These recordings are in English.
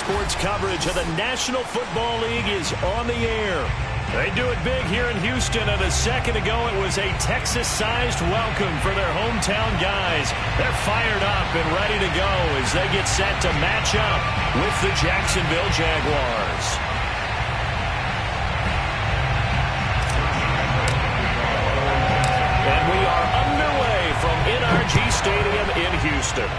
Sports coverage of the National Football League is on the air. They do it big here in Houston, and a second ago it was a Texas-sized welcome for their hometown guys. They're fired up and ready to go as they get set to match up with the Jacksonville Jaguars. And we are underway from NRG Stadium in Houston.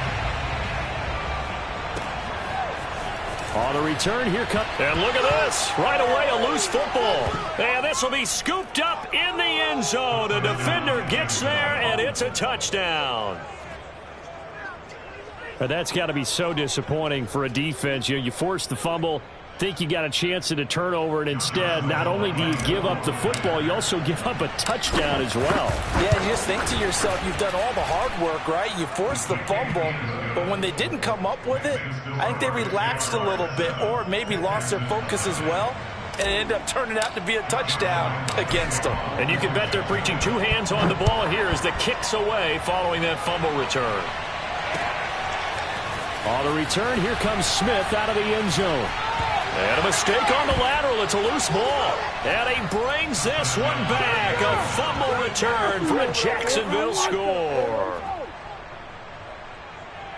On the return, here comes... And look at this. Right away, a loose football. And this will be scooped up in the end zone. A defender gets there, and it's a touchdown. But that's got to be so disappointing for a defense. You force the fumble, think you got a chance at a turnover, and instead, not only do you give up the football, you also give up a touchdown as well. Yeah, you just think to yourself, you've done all the hard work, right? You forced the fumble, but when they didn't come up with it, I think they relaxed a little bit or maybe lost their focus as well, and it ended up turning out to be a touchdown against them. And you can bet they're preaching two hands on the ball here as the kick's away following that fumble return. On the return, here comes Smith out of the end zone. And a mistake on the lateral. It's a loose ball. And he brings this one back. A fumble return for a Jacksonville score.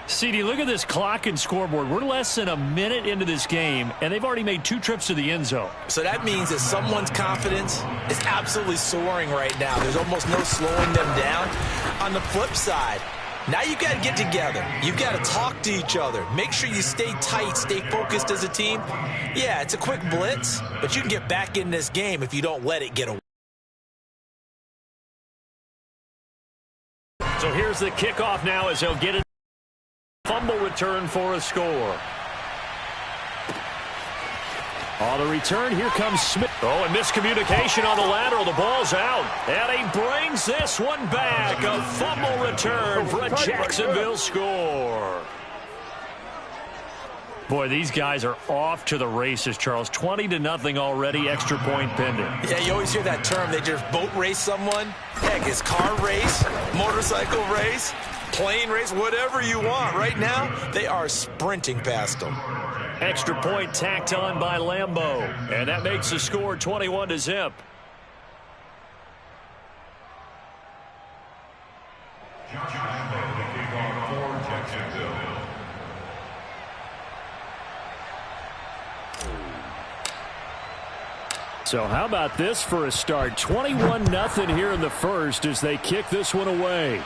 CD, look at this clock and scoreboard. We're less than a minute into this game, and they've already made two trips to the end zone. So that means that someone's confidence is absolutely soaring right now. There's almost no slowing them down. On the flip side, now you got to get together. You've got to talk to each other. Make sure you stay tight, stay focused as a team. Yeah, it's a quick blitz, but you can get back in this game if you don't let it get away. So here's the kickoff now as they'll get a fumble return for a score. On the return, here comes Smith. Oh, and miscommunication on the lateral. The ball's out. And he brings this one back. A fumble return for a Jacksonville score. Boy, these guys are off to the races, Charles. 20-0 already, extra point pending. Yeah, you always hear that term. They just boat race someone. Heck, it's car race, motorcycle race, plane race, whatever you want. Right now, they are sprinting past them. Extra point tacked on by Lambeau. And that makes the score 21-0. So how about this for a start? 21-0 here in the first as they kick this one away.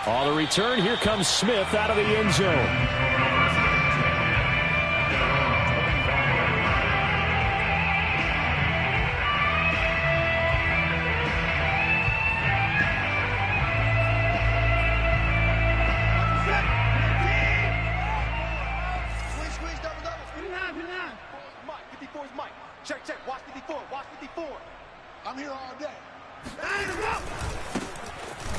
On the return, here comes Smith out of the end zone.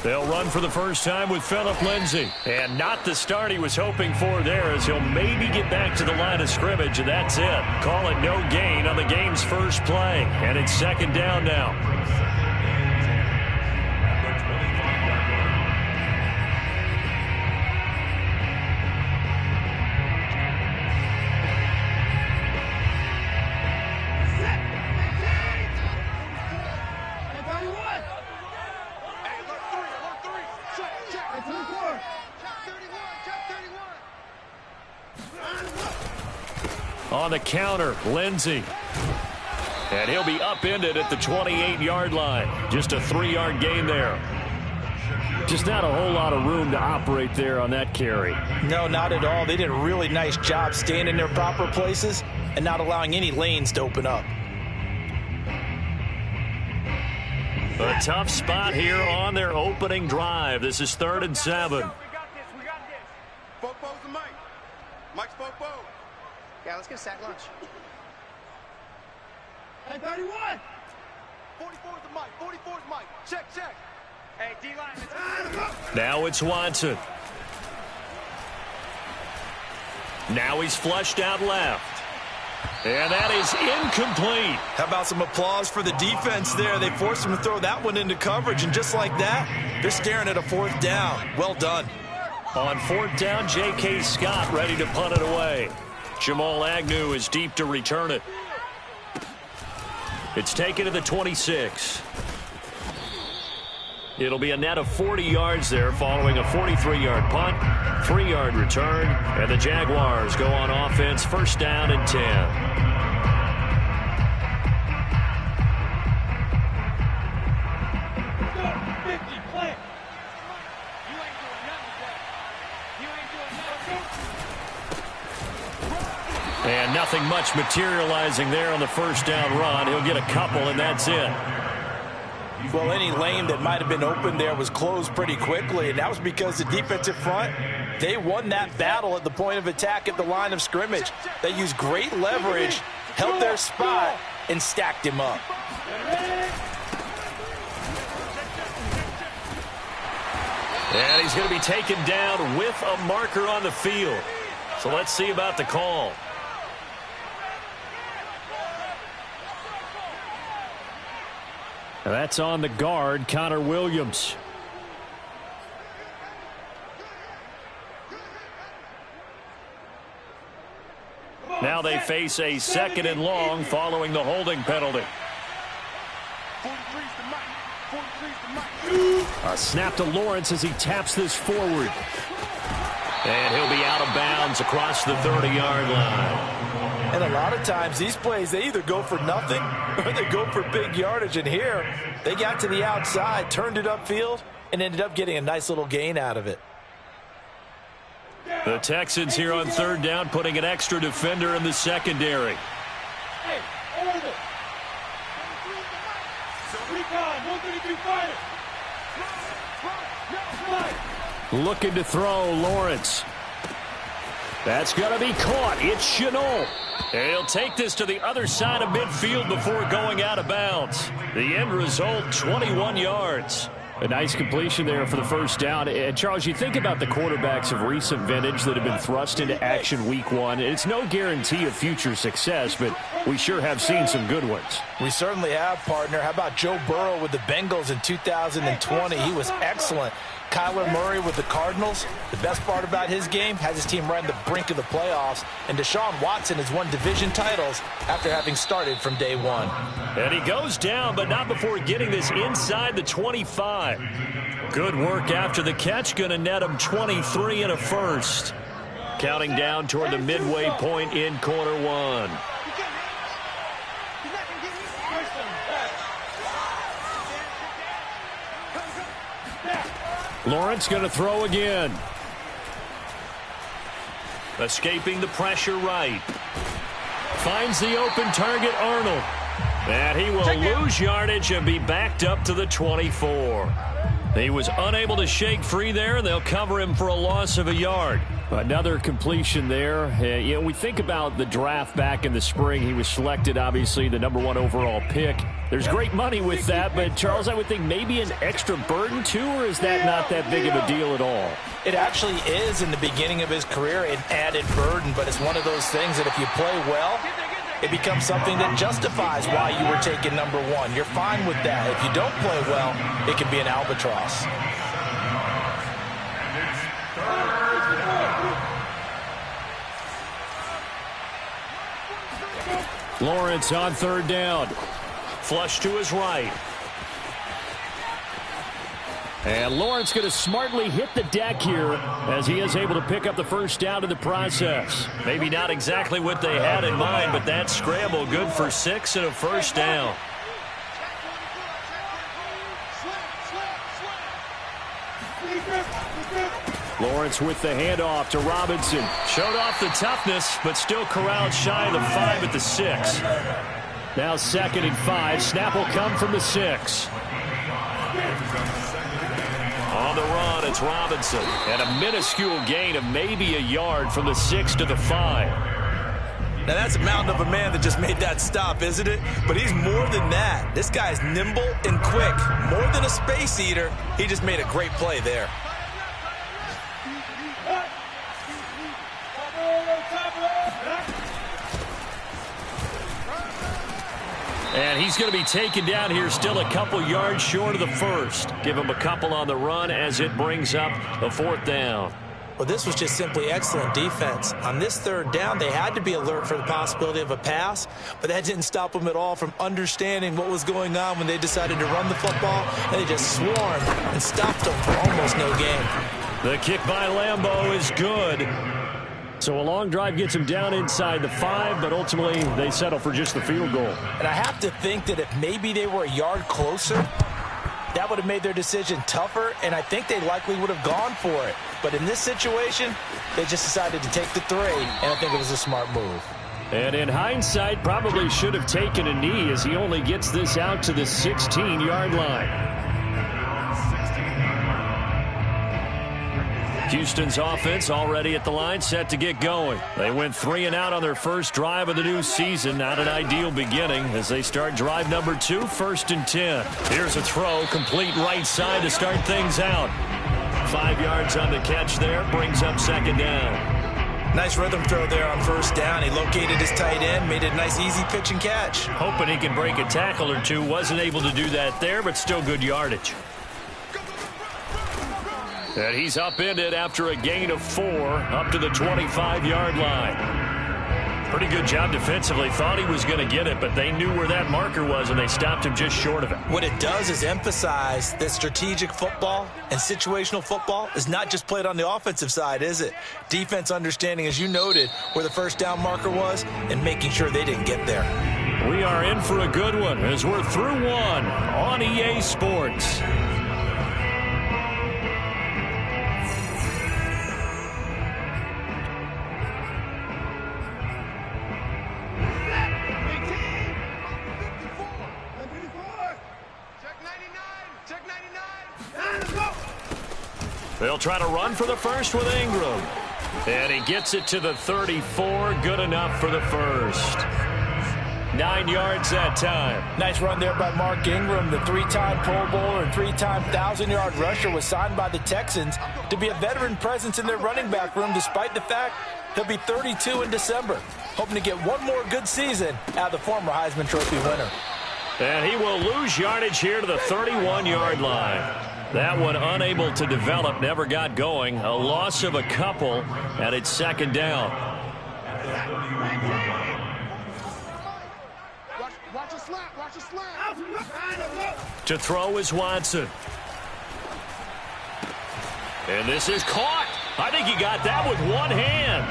They'll run for the first time with Phillip Lindsay. And not the start he was hoping for there as he'll maybe get back to the line of scrimmage, and that's it. Call it no gain on the game's first play. And it's second down now. On the counter, Lindsay. And he'll be upended at the 28-yard line. Just a 3-yard gain there. Just not a whole lot of room to operate there on that carry. No, not at all. They did a really nice job staying in their proper places and not allowing any lanes to open up. A tough spot here on their opening drive. This is 3rd and 7. We got this. Fopo's the Mike. Mike's Fopo. Yeah, let's get a sack lunch. Hey, 31. 44's the Mike. 44's Mike. Check. Hey, D-line. Now it's Watson. Now he's flushed out left. And that is incomplete. How about some applause for the defense there? They forced him to throw that one into coverage, and just like that, they're staring at a 4th down. Well done. On fourth down, J.K. Scott ready to punt it away. Jamal Agnew is deep to return it. It's taken to the 26. It'll be a net of 40 yards there following a 43-yard punt, 3-yard return, and the Jaguars go on offense first down and 10. And nothing much materializing there on the first down run. He'll get a couple, and that's it. Well, any lane that might have been open there was closed pretty quickly, and that was because the defensive front, they won that battle at the point of attack at the line of scrimmage. They used great leverage, held their spot, and stacked him up. And he's going to be taken down with a marker on the field. So let's see about the call. That's on the guard, Connor Williams. Now they face a second and long following the holding penalty. A snap to Lawrence as he taps this forward. And he'll be out of bounds across the 30-yard line. And a lot of times these plays, they either go for nothing or they go for big yardage. And here, they got to the outside, turned it upfield, and ended up getting a nice little gain out of it. The Texans here on third down, putting an extra defender in the secondary. Looking to throw, Lawrence. That's going to be caught. It's Chenault. He'll take this to the other side of midfield before going out of bounds. The end result, 21 yards. A nice completion there for the first down. And Charles, you think about the quarterbacks of recent vintage that have been thrust into action week one. It's no guarantee of future success, but we sure have seen some good ones. We certainly have, partner. How about Joe Burrow with the Bengals in 2020? He was excellent. Kyler Murray with the Cardinals. The best part about his game, has his team right on the brink of the playoffs. And Deshaun Watson has won division titles after having started from day one. And he goes down, but not before getting this inside the 25. Good work after the catch. Going to net him 23 and a first. Counting down toward the midway point in quarter one. Lawrence going to throw again. Escaping the pressure right. Finds the open target, Arnold. And he will lose yardage and be backed up to the 24. He was unable to shake free there, and they'll cover him for a loss of a yard. Another completion there. You know, we think about the draft back in the spring. He was selected, obviously, the #1 overall pick. There's great money with that, but, Charles, I would think maybe an extra burden, too, or is that not that big of a deal at all? It actually is in the beginning of his career an added burden, but it's one of those things that if you play well, it becomes something that justifies why you were taken #1. You're fine with that. If you don't play well, it can be an albatross. Lawrence on third down. Flush to his right. And Lawrence going to smartly hit the deck here as he is able to pick up the first down in the process. Maybe not exactly what they had in mind, but that scramble good for 6 and a first down. Lawrence with the handoff to Robinson. Showed off the toughness, but still corralled shy of the 5 at the 6. Now 2nd and 5. Snap will come from the 6. On the run, it's Robinson. And a minuscule gain of maybe a yard from the 6 to the 5. Now, that's a mountain of a man that just made that stop, isn't it? But he's more than that. This guy's nimble and quick. More than a space eater. He just made a great play there. And he's going to be taken down here still a couple yards short of the first. Give him a couple on the run as it brings up a 4th down. Well, this was just simply excellent defense. On this third down, they had to be alert for the possibility of a pass, but that didn't stop them at all from understanding what was going on when they decided to run the football, and they just swarmed and stopped them for almost no gain. The kick by Lambeau is good. So a long drive gets them down inside the 5, but ultimately they settle for just the field goal. And I have to think that if maybe they were a yard closer, that would have made their decision tougher, and I think they likely would have gone for it. But in this situation, they just decided to take the 3, and I think it was a smart move. And in hindsight, probably should have taken a knee as he only gets this out to the 16-yard line. Houston's offense already at the line, set to get going. They went 3 and out on their first drive of the new season. Not an ideal beginning as they start drive number 2, 1st and 10. Here's a throw, complete right side to start things out. 5 yards on the catch there, brings up 2nd down. Nice rhythm throw there on 1st down. He located his tight end, made it a nice easy pitch and catch. Hoping he can break a tackle or two. Wasn't able to do that there, but still good yardage. And he's upended after a gain of 4 up to the 25-yard line. Pretty good job defensively. Thought he was going to get it, but they knew where that marker was, and they stopped him just short of it. What it does is emphasize that strategic football and situational football is not just played on the offensive side, is it? Defense understanding, as you noted, where the 1st down marker was and making sure they didn't get there. We are in for a good one as we're through 1 on EA Sports. They'll try to run for the first with Ingram. And he gets it to the 34. Good enough for the first. 9 yards that time. Nice run there by Mark Ingram. The 3-time Pro Bowler and 3-time 1,000-yard rusher was signed by the Texans to be a veteran presence in their running back room, despite the fact he'll be 32 in December. Hoping to get one more good season out of the former Heisman Trophy winner. And he will lose yardage here to the 31-yard line. That one unable to develop, never got going. A loss of a couple, and it's 2nd down. Watch a slap, watch a slap. To throw is Watson. And this is caught. I think he got that with one hand.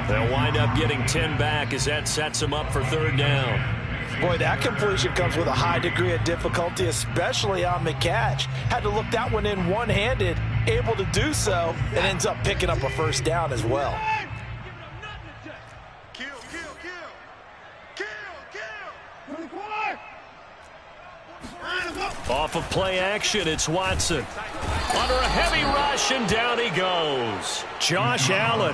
They'll wind up getting 10 back as that sets them up for 3rd down. Boy, that completion comes with a high degree of difficulty, especially on the catch. Had to look that one in one-handed, able to do so, and ends up picking up a 1st down as well. Kill, kill, kill. Kill, kill. Off of play action, it's Watson. Under a heavy rush, and down he goes. Josh Allen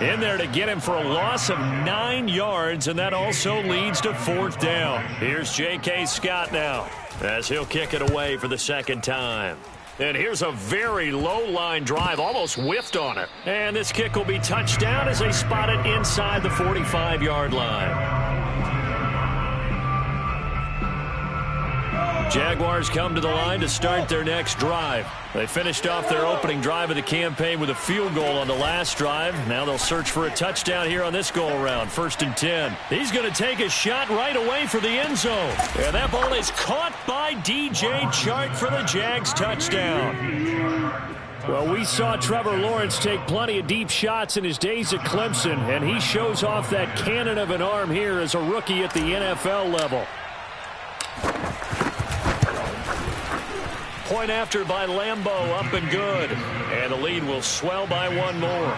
in there to get him for a loss of 9 yards, and that also leads to 4th down. Here's J.K. Scott now as he'll kick it away for the 2nd time. And here's a very low-line drive, almost whiffed on it. And this kick will be touchdown as they spot it inside the 45-yard line. Jaguars come to the line to start their next drive. They finished off their opening drive of the campaign with a field goal on the last drive. Now they'll search for a touchdown here on this go-around. 1st and 10. He's going to take a shot right away for the end zone. And that ball is caught by DJ Chark for the Jags touchdown. Well, we saw Trevor Lawrence take plenty of deep shots in his days at Clemson, and he shows off that cannon of an arm here as a rookie at the NFL level. Point after by Lambeau, up and good. And the lead will swell by 1 more.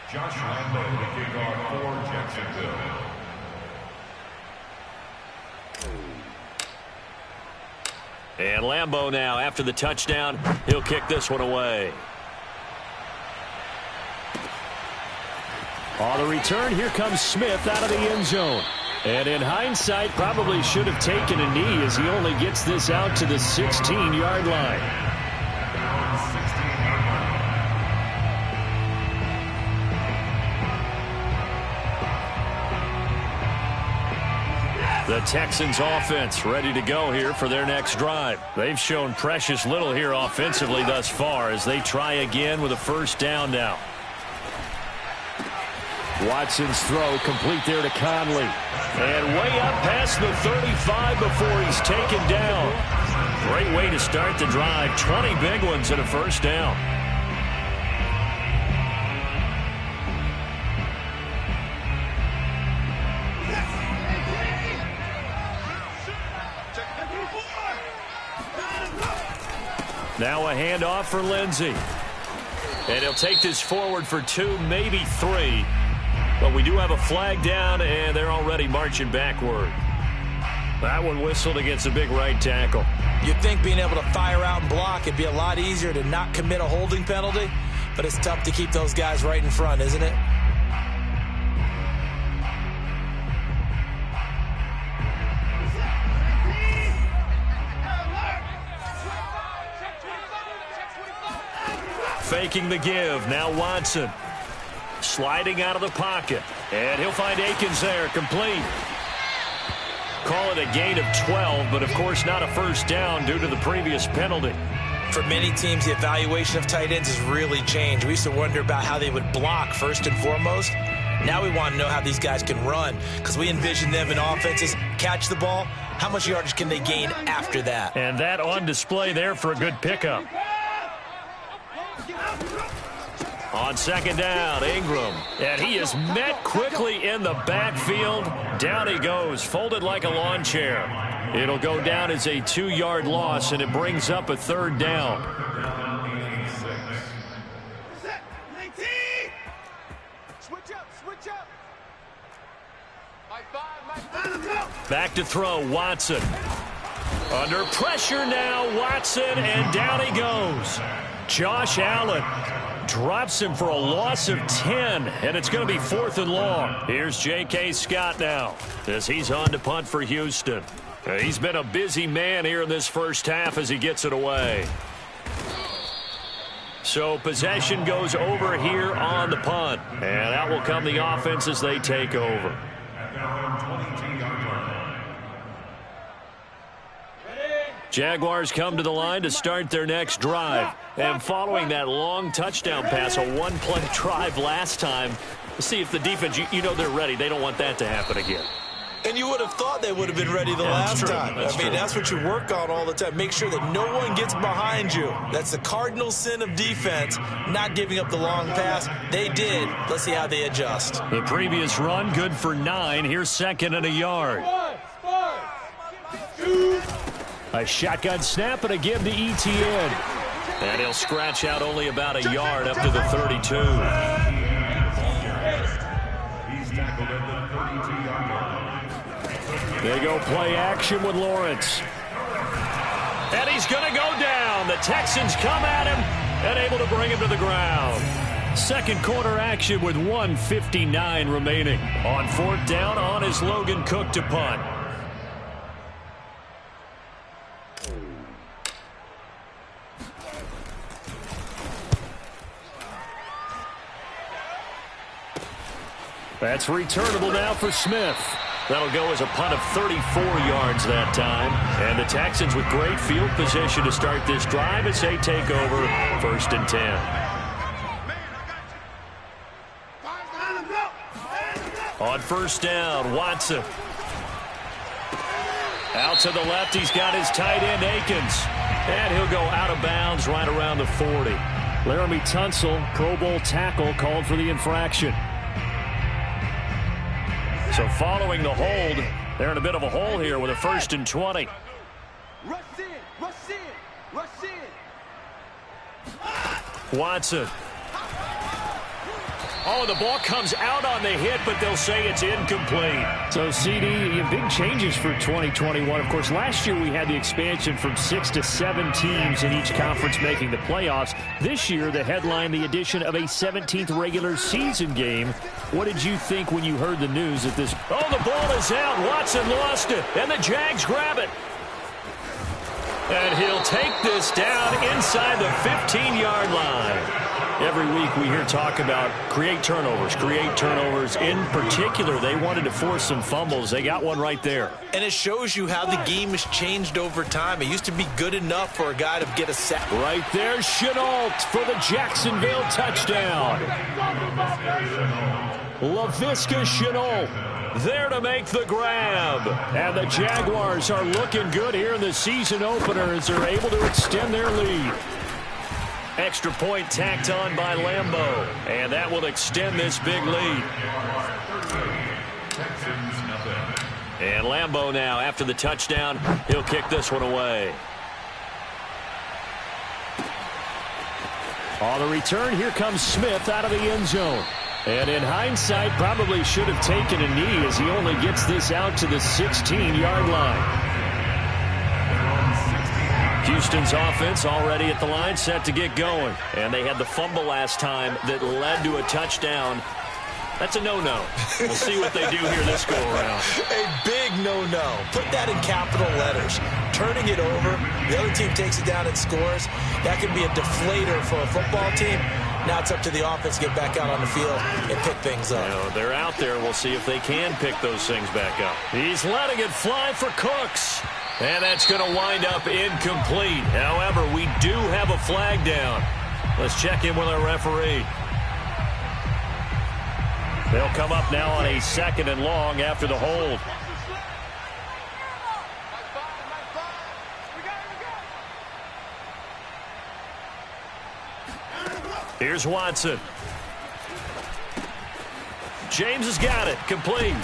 Josh Lambeau, the kickoff for Jacksonville. And Lambeau now, after the touchdown, he'll kick this one away. On the return, here comes Smith out of the end zone. And in hindsight, probably should have taken a knee as he only gets this out to the 16-yard line. The Texans offense ready to go here for their next drive. They've shown precious little here offensively thus far as they try again with a first down now. Watson's throw complete there to Conley. And way up past the 35 before he's taken down. Great way to start the drive. 20 big ones and a first down. Now a handoff for Lindsey. And he'll take this forward for 2, maybe 3. But we do have a flag down, and they're already marching backward. That one whistled against a big right tackle. You'd think being able to fire out and block it'd be a lot easier to not commit a holding penalty, but it's tough to keep those guys right in front, isn't it? Faking the give. Now Watson. Sliding out of the pocket. And he'll find Akins there. Complete. Call it a gain of 12, but of course not a first down due to the previous penalty. For many teams, the evaluation of tight ends has really changed. We used to wonder about how they would block first and foremost. Now we want to know how these guys can run because we envision them in offenses catch the ball. How much yardage can they gain after that? And that on display there for a good pickup. On second down, Ingram. And he is met quickly in the backfield. Down he goes, folded like a lawn chair. It'll go down as a 2-yard loss, and it brings up a third down. Back to throw, Watson. Under pressure now, Watson, and down he goes. Josh Allen drops him for a loss of 10, and it's going to be 4th and long. Here's J.K. Scott now as he's on to punt for Houston. He's been a busy man here in this first half as he gets it away. So possession goes over here on the punt, and out will come the offense as they take over. Jaguars come to the line to start their next drive. And following that long touchdown pass, a one-play drive last time, see if the defense, you know they're ready. They don't want that to happen again. And you would have thought they would have been ready the last time. I mean, that's what you work on all the time. Make sure that no one gets behind you. That's the cardinal sin of defense, not giving up the long pass. They did. Let's see how they adjust. The previous run, good for 9. Here's 2nd and a yard. A shotgun snap and a give to Etienne. And he'll scratch out only about a yard up to the 32. He's tackled at the 32-yard line. They go play action with Lawrence. And he's going to go down. The Texans come at him and able to bring him to the ground. Second quarter action with 1:59 remaining. On 4th down, on is Logan Cook to punt. That's returnable now for Smith. That'll go as a punt of 34 yards that time. And the Texans with great field position to start this drive as they take over 1st and 10. On 1st down, Watson. Out to the left, he's got his tight end, Akins. And he'll go out of bounds right around the 40. Laramie Tunsil, Pro Bowl tackle, called for the infraction. So following the hold, they're in a bit of a hole here with a 1st and 20. Rush in, rush in, rush in. Watson. Oh, the ball comes out on the hit, but they'll say it's incomplete. So, CD, big changes for 2021. Of course, last year we had the expansion from 6 to 7 teams in each conference making the playoffs. This year, the headline, the addition of a 17th regular season game. What did you think when you heard the news that this... Oh, the ball is out. Watson lost it, and the Jags grab it. And he'll take this down inside the 15-yard line. Every week we hear talk about create turnovers. In particular, they wanted to force some fumbles. They got one right there. And it shows you how the game has changed over time. It used to be good enough for a guy to get a sack. Right there, Chenault for the Jacksonville touchdown. Laviska Chenault there to make the grab. And the Jaguars are looking good here in the season opener as they're able to extend their lead. Extra point tacked on by Lambeau. And that will extend this big lead. And Lambeau now, after the touchdown, he'll kick this one away. On the return, here comes Smith out of the end zone. And in hindsight, probably should have taken a knee as he only gets this out to the 16-yard line. Houston's offense already at the line, set to get going. And they had the fumble last time that led to a touchdown. That's a no-no. We'll see what they do here this go-around. A big no-no. Put that in capital letters. Turning it over, the other team takes it down and scores. That can be a deflator for a football team. Now it's up to the offense to get back out on the field and pick things up. You know, they're out there. We'll see if they can pick those things back up. He's letting it fly for Cooks. And that's going to wind up incomplete. However, we do have a flag down. Let's check in with our referee. They'll come up now on a 2nd and long after the hold. Here's Watson. James has got it. Complete.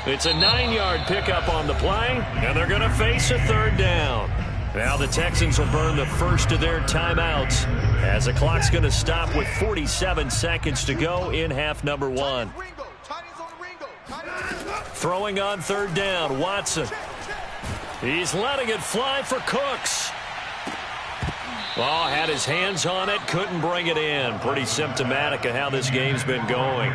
It's a 9-yard pickup on the play, and they're going to face a 3rd down. Now the Texans will burn the first of their timeouts as the clock's going to stop with 47 seconds to go in half number 1. Throwing on 3rd down, Watson. He's letting it fly for Cooks. Oh, had his hands on it, couldn't bring it in. Pretty symptomatic of how this game's been going.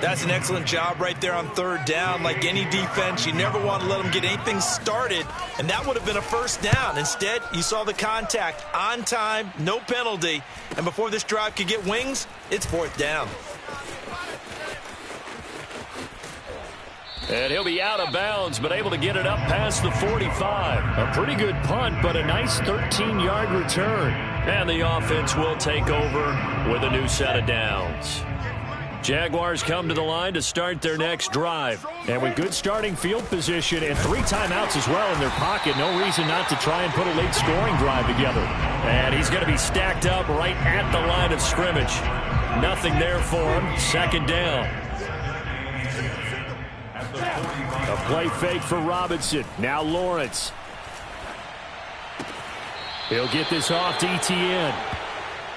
That's an excellent job right there on 3rd down. Like any defense, you never want to let them get anything started, and that would have been a 1st down. Instead, you saw the contact on time, no penalty, and before this drive could get wings, it's 4th down. And he'll be out of bounds, but able to get it up past the 45. A pretty good punt, but a nice 13-yard return. And the offense will take over with a new set of downs. Jaguars come to the line to start their next drive. And with good starting field position and 3 timeouts as well in their pocket, no reason not to try and put a late scoring drive together. And he's going to be stacked up right at the line of scrimmage. Nothing there for him. 2nd down. A play fake for Robinson. Now Lawrence. He'll get this off to Etienne.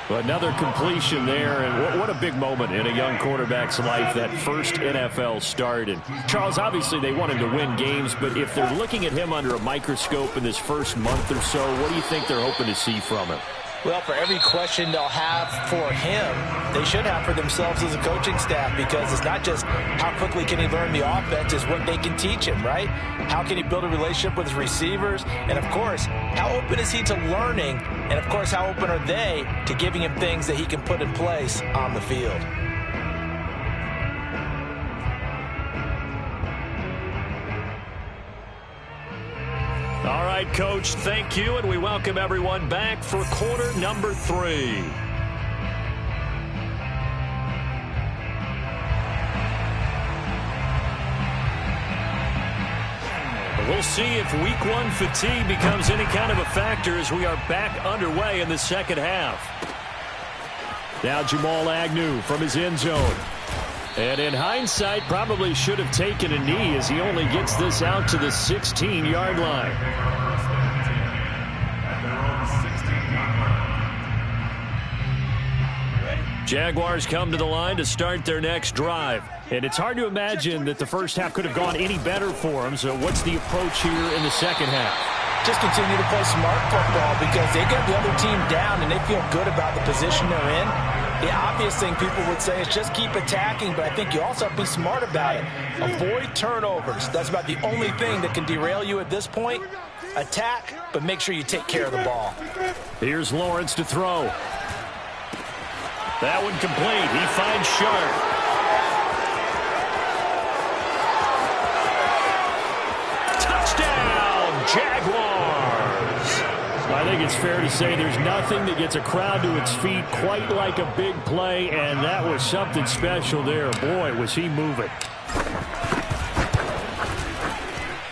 Another completion there, and what a big moment in a young quarterback's life, that first NFL start. And Charles, obviously they want him to win games, but if they're looking at him under a microscope in this first month or so, what do you think they're hoping to see from him? Well, for every question they'll have for him, they should have for themselves as a coaching staff, because it's not just how quickly can he learn the offense, it's what they can teach him, right? How can he build a relationship with his receivers? And, of course, how open is he to learning? And, of course, how open are they to giving him things that he can put in place on the field? All right, Coach, thank you, and we welcome everyone back for quarter number 3. We'll see if week 1 fatigue becomes any kind of a factor as we are back underway in the second half. Now Jamal Agnew from his end zone. And in hindsight, probably should have taken a knee as he only gets this out to the 16-yard line. Jaguars come to the line to start their next drive. And it's hard to imagine that the first half could have gone any better for them. So what's the approach here in the second half? Just continue to play smart football, because they get the other team down and they feel good about the position they're in. The obvious thing people would say is just keep attacking, but I think you also have to be smart about it. Avoid turnovers. That's about the only thing that can derail you at this point. Attack, but make sure you take care of the ball. Here's Lawrence to throw. That one complete. He finds Sharp. Touchdown, Jaguars! I think it's fair to say there's nothing that gets a crowd to its feet quite like a big play, and that was something special there. Boy, was he moving.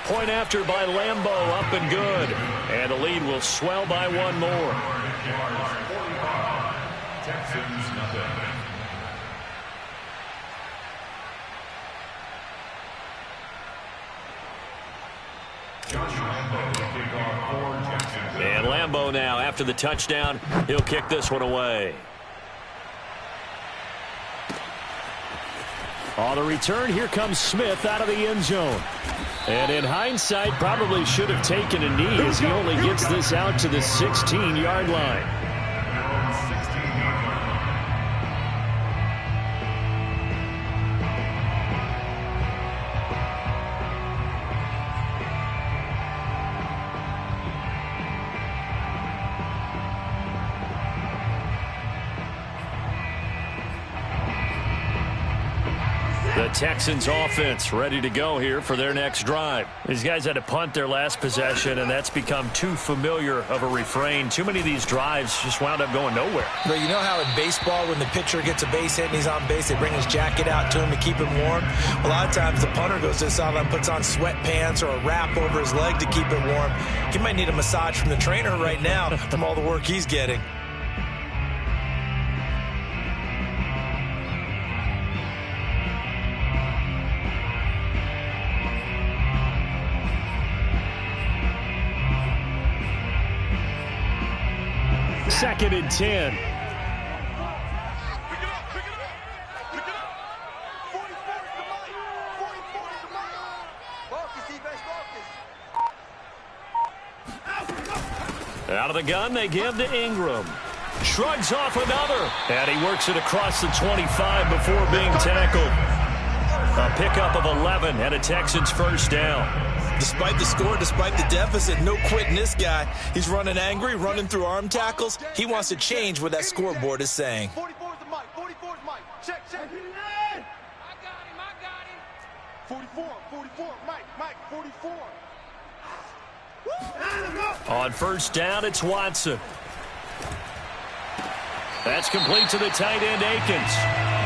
Point after by Lambeau, up and good. And the lead will swell by one more. Texans nothing. And Lambeau now, after the touchdown, he'll kick this one away. On the return, here comes Smith out of the end zone. And in hindsight, probably should have taken a knee as he only gets this out to the 16-yard line. The Texans offense ready to go here for their next drive. These guys had to punt their last possession, and that's become too familiar of a refrain. Too many of these drives just wound up going nowhere. But you know how in baseball, when the pitcher gets a base hit and he's on base, they bring his jacket out to him to keep him warm? A lot of times the punter goes to the sideline, puts on sweatpants or a wrap over his leg to keep it warm. He might need a massage from the trainer right now from all the work he's getting. Second and 10. Pick it up, pick it up, pick it up. 44 is the mic. 44 is the mic. Focus, defense, focus. Out of the gun, they give to Ingram. Shrugs off another. And he works it across the 25 before being tackled. A pickup of 11 and a Texans first down. Despite the score, despite the deficit, no quitting this guy. He's running angry, running through arm tackles. He wants to change what that scoreboard is saying. 44 is the mic. 44 is mic. Check, check. I got him. 44, Mike, 44. On first down, it's Watson. That's complete to the tight end, Akins.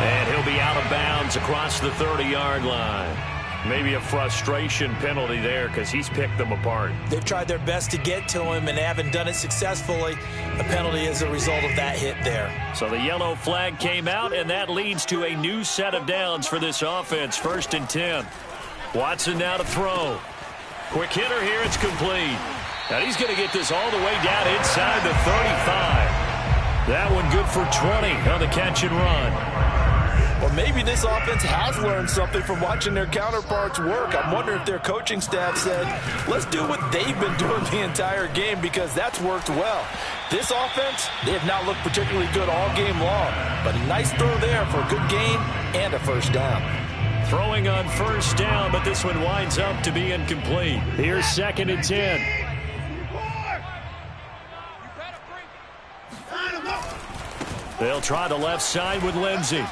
And he'll be out of bounds across the 30-yard line. Maybe a frustration penalty there because he's picked them apart. They've tried their best to get to him and they haven't done it successfully. A penalty is a result of that hit there. So the yellow flag came out, and that leads to a new set of downs for this offense. First and 10. Watson now to throw. Quick hitter here. It's complete. Now he's going to get this all the way down inside the 35. That one good for 20 on the catch and run. Well, maybe this offense has learned something from watching their counterparts work. I'm wondering if their coaching staff said, let's do what they've been doing the entire game because that's worked well. This offense, they have not looked particularly good all game long, but a nice throw there for a good gain and a first down. Throwing on first down, but this one winds up to be incomplete. Here's second and 10. They'll try the left side with Lindsey.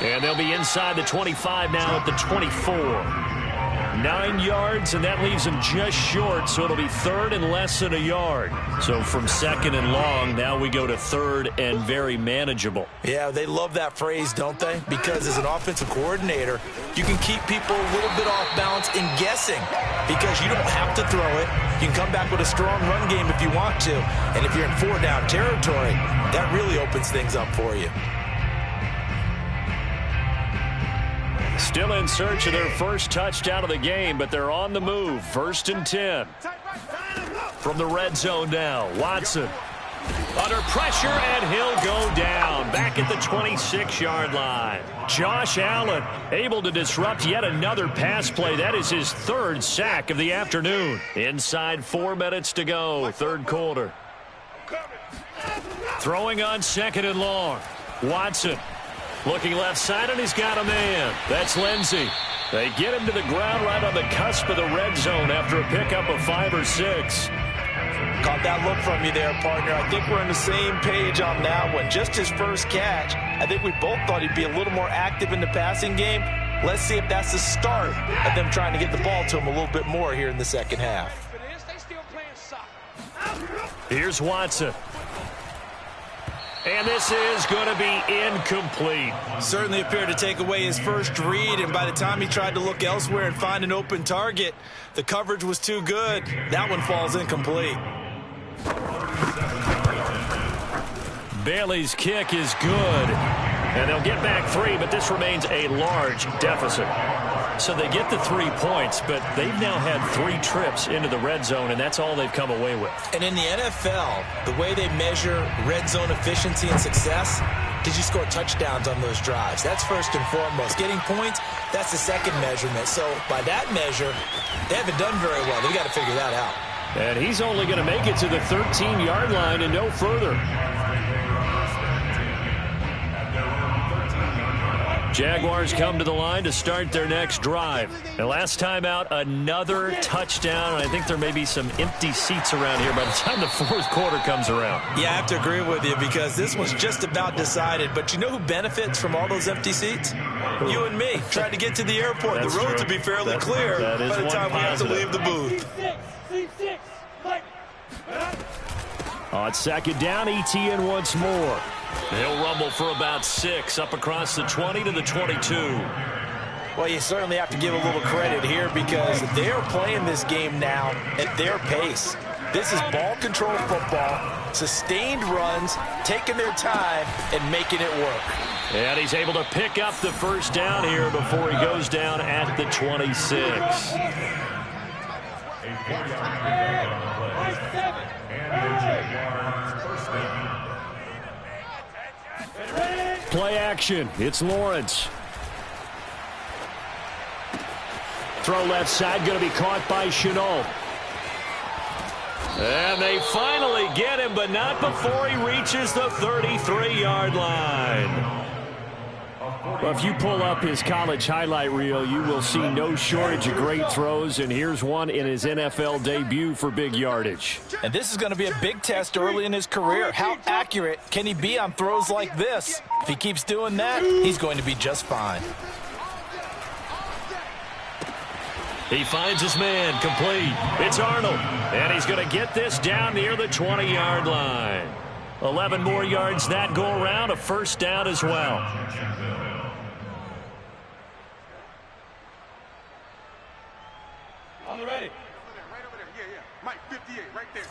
And they'll be inside the 25 now at the 24. 9 yards, and that leaves them just short, so it'll be third and less than a yard. So from second and long, now we go to third and very manageable. Yeah, they love that phrase, don't they? Because as an offensive coordinator, you can keep people a little bit off balance in guessing because you don't have to throw it. You can come back with a strong run game if you want to. And if you're in 4-down territory, that really opens things up for you. Still in search of their first touchdown of the game, but they're on the move. First and 10. From the red zone now, Watson. Under pressure, and he'll go down. Back at the 26-yard line. Josh Allen able to disrupt yet another pass play. That is his third sack of the afternoon. Inside 4 minutes to go, third quarter. Throwing on 2nd and long. Watson looking left side, and he's got a man. That's Lindsey. They get him to the ground right on the cusp of the red zone after a pickup of 5 or 6. Caught that look from you there, partner. I think we're on the same page on that one. Just his first catch, I think we both thought he'd be a little more active in the passing game. Let's see if that's the start of them trying to get the ball to him a little bit more here in the second half. Here's Watson. And this is going to be incomplete. Certainly appeared to take away his first read, and by the time he tried to look elsewhere and find an open target, the coverage was too good. That one falls incomplete. Bailey's kick is good. And they'll get back 3, but this remains a large deficit. So they get the 3 points, but they've now had 3 trips into the red zone, and that's all they've come away with. And in the NFL, the way they measure red zone efficiency and success, did you score touchdowns on those drives? That's first and foremost. Getting points, that's the second measurement. So by that measure, they haven't done very well. They've got to figure that out. And he's only going to make it to the 13-yard line and no further. Jaguars come to the line to start their next drive. And last time out, another touchdown. And I think there may be some empty seats around here by the time the fourth quarter comes around. Yeah, I have to agree with you because this one's just about decided. But you know who benefits from all those empty seats? You and me. Trying to get to the airport. That's the roads true. will be fairly clear by the time we have to leave the booth. On 2nd down, ETN once more. He'll rumble for about 6 up across the 20 to the 22. Well, you certainly have to give a little credit here because they're playing this game now at their pace. This is ball control football, sustained runs, taking their time and making it work. And he's able to pick up the first down here before he goes down at the 26. Play action. It's Lawrence. Throw left side, going to be caught by Chenault. And they finally get him, but not before he reaches the 33-yard line. Well, if you pull up his college highlight reel, you will see no shortage of great throws, and here's one in his NFL debut for big yardage. And this is going to be a big test early in his career. How accurate can he be on throws like this? If he keeps doing that, he's going to be just fine. He finds his man, complete. It's Arnold, and he's going to get this down near the 20-yard line. 11 more yards that go around, a first down as well. On the ready. Right over there. Yeah. Mike, 58, right there.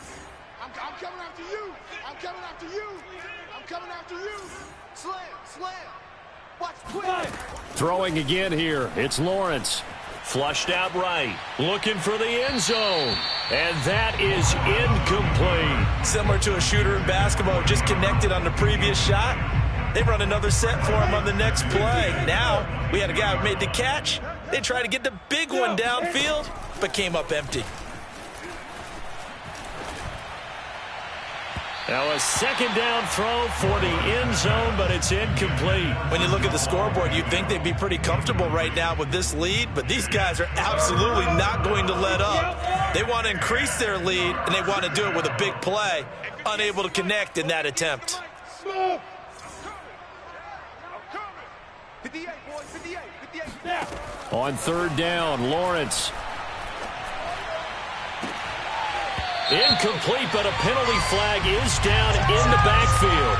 I'm coming after you. I'm coming after you. I'm coming after you. Slam. Watch, quick. Throwing again here. It's Lawrence. Flushed out right. Looking for the end zone. And that is incomplete. Similar to a shooter in basketball, just connected on the previous shot. They run another set for him on the next play. Now, we had a guy who made the catch. They tried to get the big one downfield, but came up empty. Now a second down throw for the end zone, but it's incomplete. When you look at the scoreboard, you'd think they'd be pretty comfortable right now with this lead, but these guys are absolutely not going to let up. They want to increase their lead, and they want to do it with a big play. Unable to connect in that attempt. 58, boys, 58 now. On 3rd down, Lawrence. Incomplete, but a penalty flag is down in the backfield.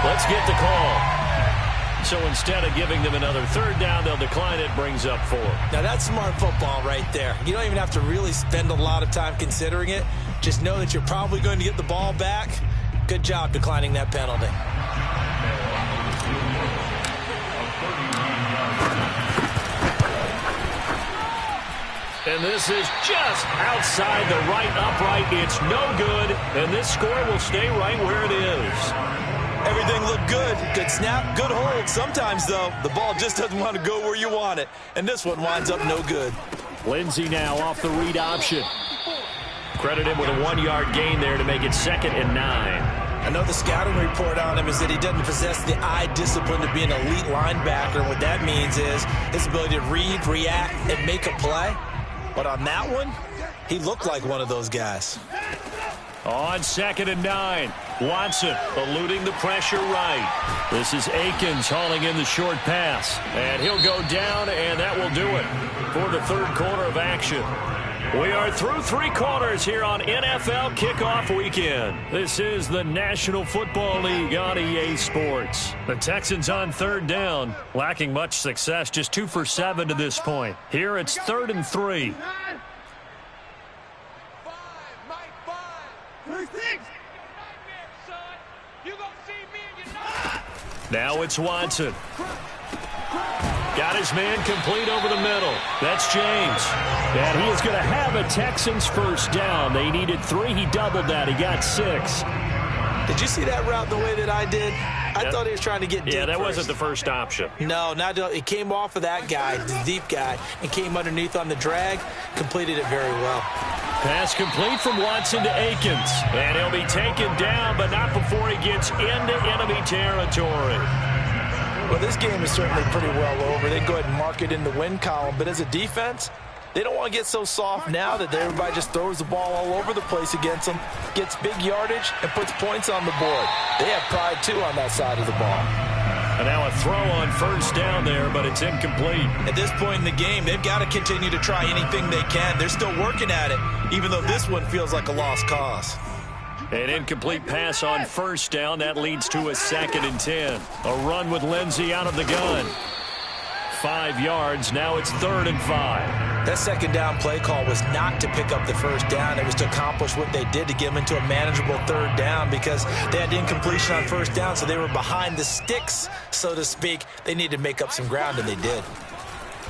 Let's get the call. So instead of giving them another 3rd down, they'll decline it, brings up 4. Now that's smart football right there. You don't even have to really spend a lot of time considering it. Just know that you're probably going to get the ball back. Good job declining that penalty. And this is just outside the right upright. It's no good, and this score will stay right where it is. Everything looked good. Good snap, good hold. Sometimes, though, the ball just doesn't want to go where you want it. And this one winds up no good. Lindsey now off the read option. Credit him with a 1-yard gain there to make it 2nd and 9. I know the scouting report on him is that he doesn't possess the eye discipline to be an elite linebacker. And what that means is his ability to read, react, and make a play. But on that one, he looked like one of those guys. On 2nd and 9, Watson eluding the pressure right. This is Akins hauling in the short pass. And he'll go down, and that will do it for the third quarter of action. We are through 3 quarters here on NFL Kickoff Weekend. This is the National Football League on EA Sports. The Texans on 3rd down, lacking much success, just 2 for 7 to this point. Here it's 3rd and 3. Now it's Watson. Got his man complete over the middle. That's James. And he is going to have a Texans first down. They needed 3. He doubled that. He got 6. Did you see that route the way that I did? I thought he was trying to get deep. Yeah, that first. wasn't the first option. No, it came off of that guy, the deep guy, and came underneath on the drag. Completed it very well. Pass complete from Watson to Akins. And he'll be taken down, but not before he gets into enemy territory. Well, this game is certainly pretty well over. They go ahead and mark it in the win column. But as a defense, they don't want to get so soft now that everybody just throws the ball all over the place against them, gets big yardage, and puts points on the board. They have pride, too, on that side of the ball. And now a throw on first down there, but it's incomplete. At this point in the game, they've got to continue to try anything they can. They're still working at it, even though this one feels like a lost cause. An incomplete pass on first down. That leads to a 2nd and 10. A run with Lindsey out of the gun. 5 yards. Now it's 3rd and 5. That second down play call was not to pick up the first down. It was to accomplish what they did to get them into a manageable 3rd down because they had incompletion on first down, so they were behind the sticks, so to speak. They needed to make up some ground, and they did.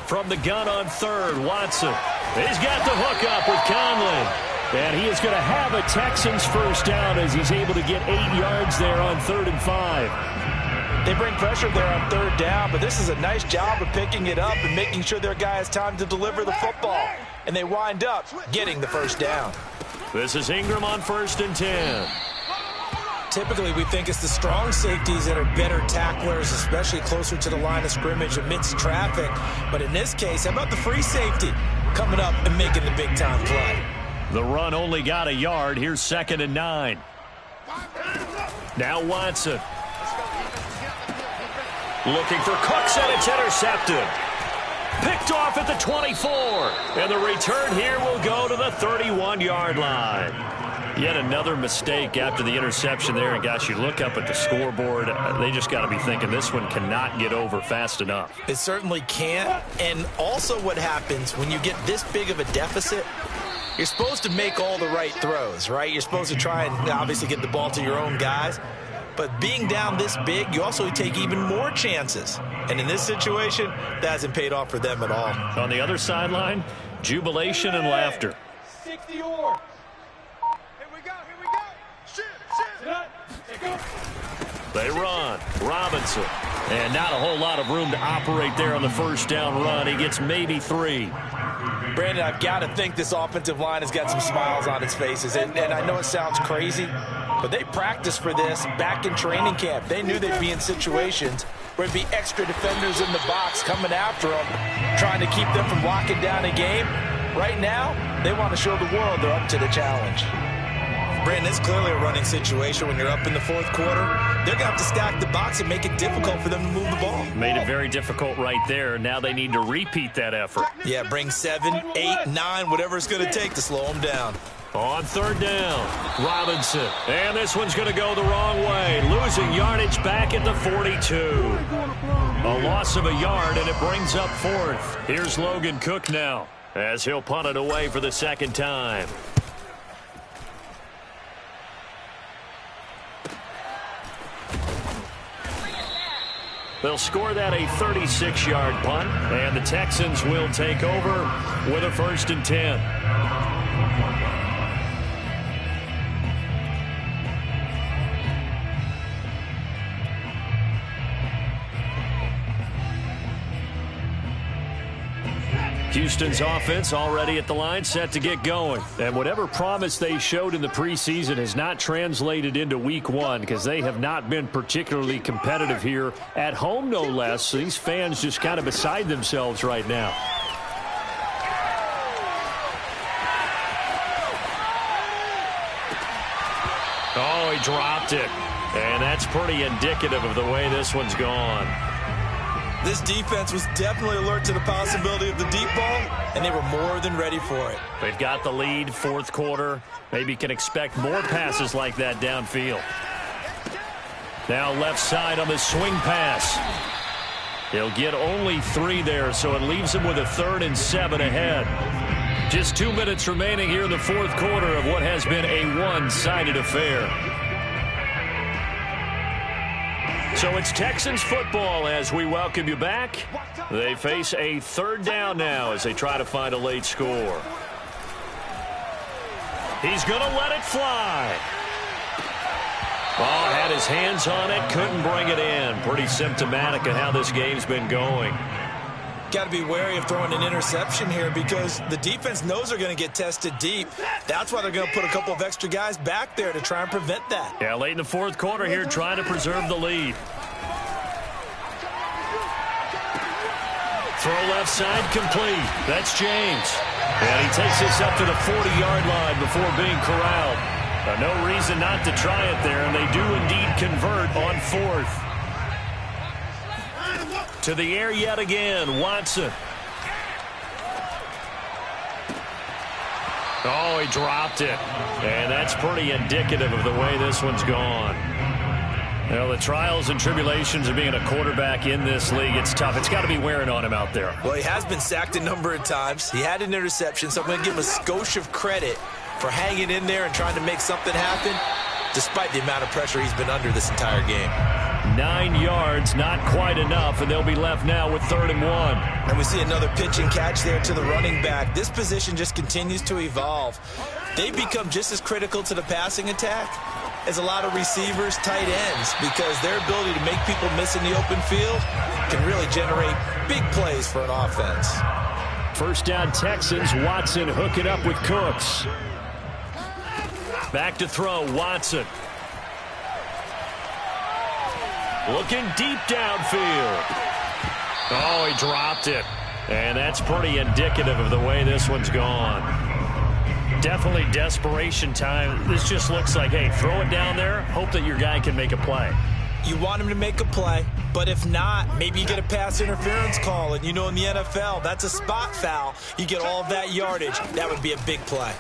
From the gun on 3rd, Watson. He's got the hook up with Conley. And he is going to have a Texans first down as he's able to get 8 yards there on 3rd and 5. They bring pressure there on 3rd down, but this is a nice job of picking it up and making sure their guy has time to deliver the football. And they wind up getting the first down. This is Ingram on 1st and 10. Typically, we think it's the strong safeties that are better tacklers, especially closer to the line of scrimmage amidst traffic. But in this case, how about the free safety coming up and making the big-time play? The run only got a yard. Here's 2nd and 9. Now Watson. Looking for Cooks, and it's intercepted. Picked off at the 24. And the return here will go to the 31-yard line. Yet another mistake after the interception there. And, gosh, you look up at the scoreboard. They just got to be thinking this one cannot get over fast enough. It certainly can't. And also what happens when you get this big of a deficit, you're supposed to make all the right throws, right? You're supposed to try and obviously get the ball to your own guys. But being down this big, you also take even more chances. And in this situation, that hasn't paid off for them at all. On the other sideline, jubilation and laughter. 60 yards. Here we go. Shit. They run. Robinson. And not a whole lot of room to operate there on the first down run. He gets maybe 3. Brandon, I've got to think this offensive line has got some smiles on its faces. And I know it sounds crazy, but they practiced for this back in training camp. They knew they'd be in situations where it'd be extra defenders in the box coming after them, trying to keep them from locking down a game. Right now, they want to show the world they're up to the challenge. Brandon, it's clearly a running situation when you're up in the 4th quarter. They're going to have to stack the box and make it difficult for them to move the ball. Made it very difficult right there. Now they need to repeat that effort. Yeah, bring 7, 8, 9, whatever it's going to take to slow them down. On 3rd down, Robinson. And this one's going to go the wrong way. Losing yardage back at the 42. A loss of a yard, and it brings up 4th. Here's Logan Cook now as he'll punt it away for the 2nd time. They'll score that a 36-yard punt, and the Texans will take over with a 1st and 10. Houston's offense already at the line, set to get going. And whatever promise they showed in the preseason has not translated into week one because they have not been particularly competitive here at home, no less. So these fans just kind of beside themselves right now. Oh, he dropped it. And that's pretty indicative of the way this one's gone. This defense was definitely alert to the possibility of the deep ball, and they were more than ready for it. They've got the lead, fourth quarter. Maybe can expect more passes like that downfield. Now left side on the swing pass. He'll get only 3 there, so it leaves him with a 3rd and 7 ahead. Just 2 minutes remaining here in the fourth quarter of what has been a one-sided affair. So it's Texans football as we welcome you back. They face a 3rd down now as they try to find a late score. He's going to let it fly. Ball had his hands on it, couldn't bring it in. Pretty symptomatic of how this game's been going. Got to be wary of throwing an interception here because the defense knows they're going to get tested deep. That's why they're going to put a couple of extra guys back there to try and prevent that. Yeah, late in the fourth quarter here, trying to preserve the lead. Throw left side complete. That's James. And he takes this up to the 40-yard line before being corralled. No reason not to try it there, and they do indeed convert on 4th. To the air yet again, Watson. Oh, he dropped it. And that's pretty indicative of the way this one's gone. You know, the trials and tribulations of being a quarterback in this league, it's tough. It's got to be wearing on him out there. Well, he has been sacked a number of times. He had an interception, so I'm going to give him a skosh of credit for hanging in there and trying to make something happen, despite the amount of pressure he's been under this entire game. 9 yards, not quite enough, and they'll be left now with 3rd and 1. And we see another pitch and catch there to the running back. This position just continues to evolve. They've become just as critical to the passing attack as a lot of receivers, tight ends, because their ability to make people miss in the open field can really generate big plays for an offense. First down Texans, Watson hooking up with Cooks. Back to throw, Watson. Looking deep downfield. Oh, he dropped it. And that's pretty indicative of the way this one's gone. Definitely desperation time. This just looks like, hey, throw it down there, hope that your guy can make a play. You want him to make a play, but if not, maybe you get a pass interference call, and you know in the NFL, that's a spot foul. You get all of that yardage. That would be a big play.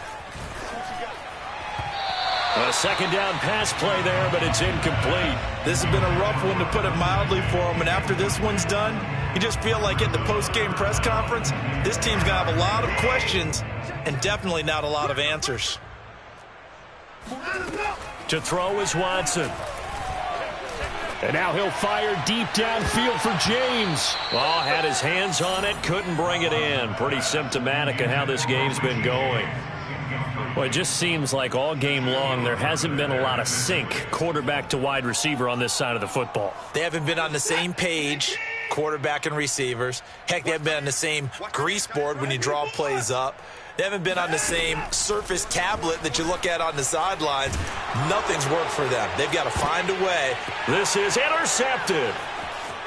A second down pass play there, but it's incomplete. This has been a rough one, to put it mildly, for him, and after this one's done, you just feel like at the post-game press conference, this team's going to have a lot of questions and definitely not a lot of answers. To throw is Watson. And now he'll fire deep downfield for James. Oh, had his hands on it, couldn't bring it in. Pretty symptomatic of how this game's been going. Well, it just seems like all game long there hasn't been a lot of sync quarterback to wide receiver on this side of the football. They haven't been on the same page, quarterback and receivers. Heck, they haven't been on the same grease board when you draw plays up. They haven't been on the same Surface tablet that you look at on the sidelines. Nothing's worked for them. They've got to find a way. This is intercepted.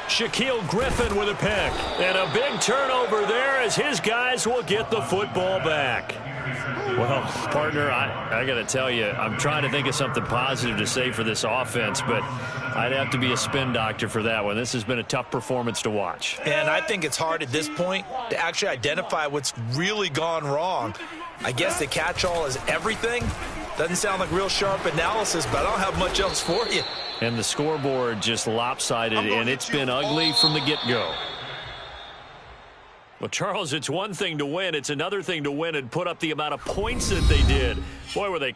Shaquille Griffin with a pick. And a big turnover there as his guys will get the football back. Well, partner, I got to tell you, I'm trying to think of something positive to say for this offense, but I'd have to be a spin doctor for that one. This has been a tough performance to watch. And I think it's hard at this point to actually identify what's really gone wrong. I guess the catch-all is everything. Doesn't sound like real sharp analysis, but I don't have much else for you. And the scoreboard just lopsided, and it's been ugly from the get-go. Well, Charles, it's one thing to win. It's another thing to win and put up the amount of points that they did. Boy, were they